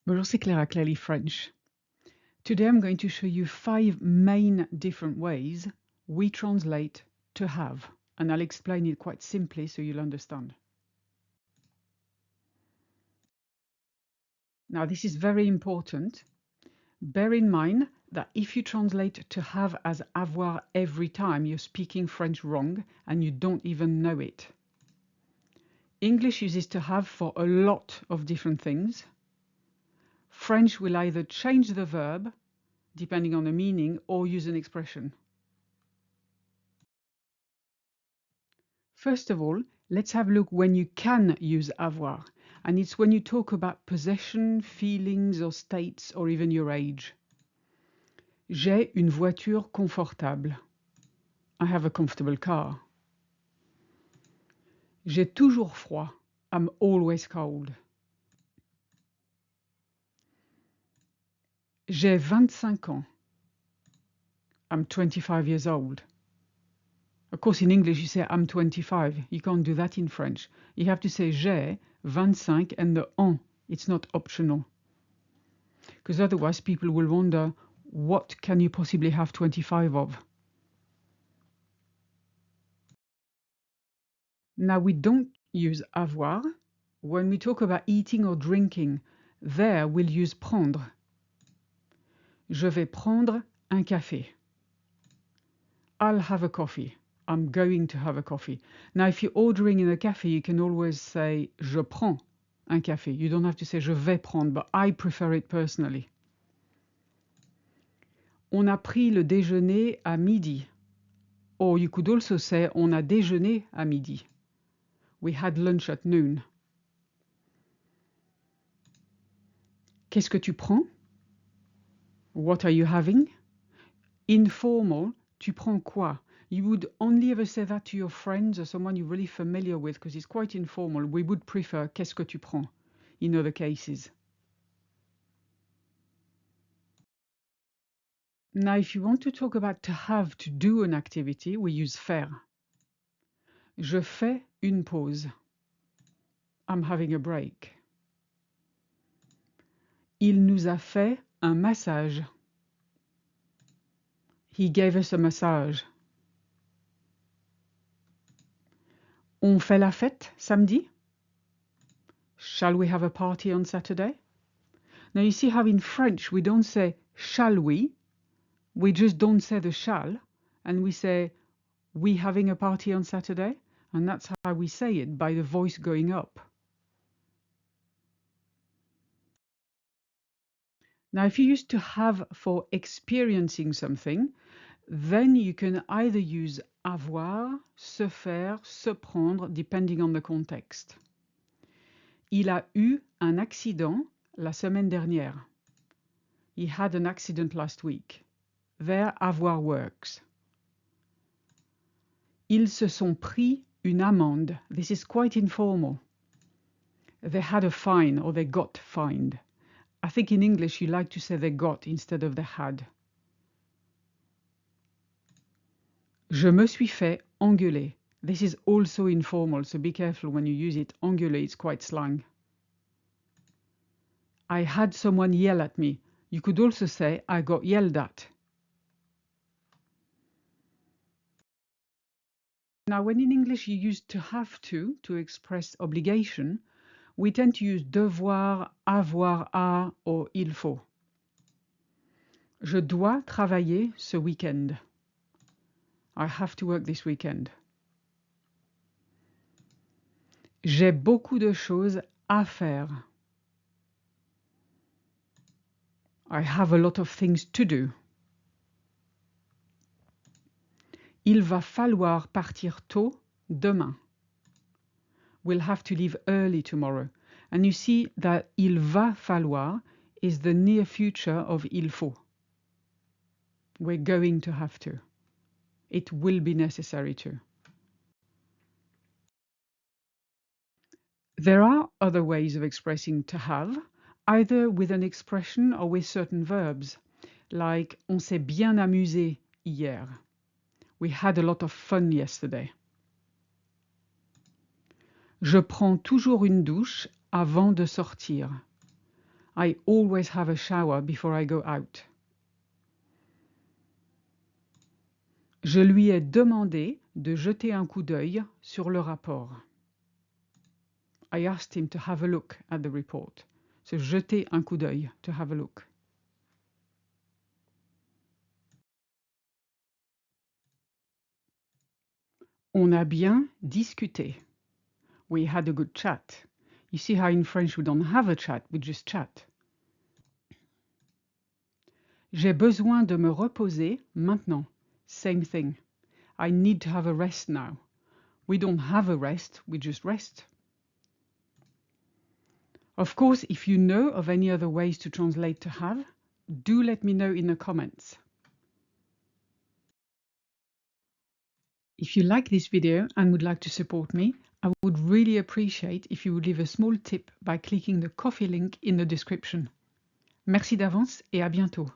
Bonjour, c'est Claire at Clearly French. Today I'm going to show you 5 main different ways we translate to have, and I'll explain it quite simply so you'll understand. Now this is very important. Bear in mind that if you translate to have as avoir every time, you're speaking French wrong and you don't even know it. English uses to have for a lot of different things. French will either change the verb, depending on the meaning, or use an expression. First of all, let's have a look when you can use avoir, and it's when you talk about possession, feelings or states, or even your age. J'ai une voiture confortable. I have a comfortable car. J'ai toujours froid. I'm always cold. J'ai 25 ans. I'm 25 years old. Of course, in English you say I'm 25. You can't do that in French. You have to say j'ai 25 and the en. It's not optional. Because otherwise people will wonder, what can you possibly have 25 of? Now we don't use avoir when we talk about eating or drinking. There we'll use prendre. Je vais prendre un café. I'll have a coffee. I'm going to have a coffee. Now if you're ordering in a cafe, you can always say je prends un café. You don't have to say je vais prendre, but I prefer it personally. On a pris le déjeuner à midi. Or you could also say on a déjeuné à midi. We had lunch at noon. Qu'est-ce que tu prends? What are you having? Informal, tu prends quoi? You would only ever say that to your friends or someone you're really familiar with because it's quite informal. We would prefer qu'est-ce que tu prends in other cases. Now, if you want to talk about to have to do an activity, we use faire. Je fais une pause. I'm having a break. Il nous a fait un massage. He gave us a massage. On fait la fête samedi? Shall we have a party on Saturday? Now you see how in French we don't say shall we just don't say the shall, and we say we having a party on Saturday, and that's how we say it, by the voice going up. Now if you use to have for experiencing something, then you can either use avoir, se faire, se prendre, depending on the context. Il a eu un accident la semaine dernière. He had an accident last week. There, avoir works. Ils se sont pris une amende. This is quite informal. They had a fine or they got fined. I think in English you like to say they got instead of they had. Je me suis fait engueuler. This is also informal, so be careful when you use it. Engueuler, it's quite slang. I had someone yell at me. You could also say I got yelled at. Now, when in English you use to have to express obligation, we tend to use devoir, avoir à, or il faut. Je dois travailler ce week-end. I have to work this weekend. J'ai beaucoup de choses à faire. I have a lot of things to do. Il va falloir partir tôt demain. We'll have to leave early tomorrow. And you see that il va falloir is the near future of il faut. We're going to have to. It will be necessary to. There are other ways of expressing to have, either with an expression or with certain verbs, like on s'est bien amusé hier. We had a lot of fun yesterday. Je prends toujours une douche avant de sortir. I always have a shower before I go out. Je lui ai demandé de jeter un coup d'œil sur le rapport. I asked him to have a look at the report. So, jeter un coup d'œil, to have a look. On a bien discuté. We had a good chat. You see how in French we don't have a chat, we just chat. J'ai besoin de me reposer maintenant. Same thing. I need to have a rest now. We don't have a rest, we just rest. Of course, if you know of any other ways to translate to have, do let me know in the comments. If you like this video and would like to support me, I would really appreciate if you would leave a small tip by clicking the coffee link in the description. Merci d'avance et à bientôt.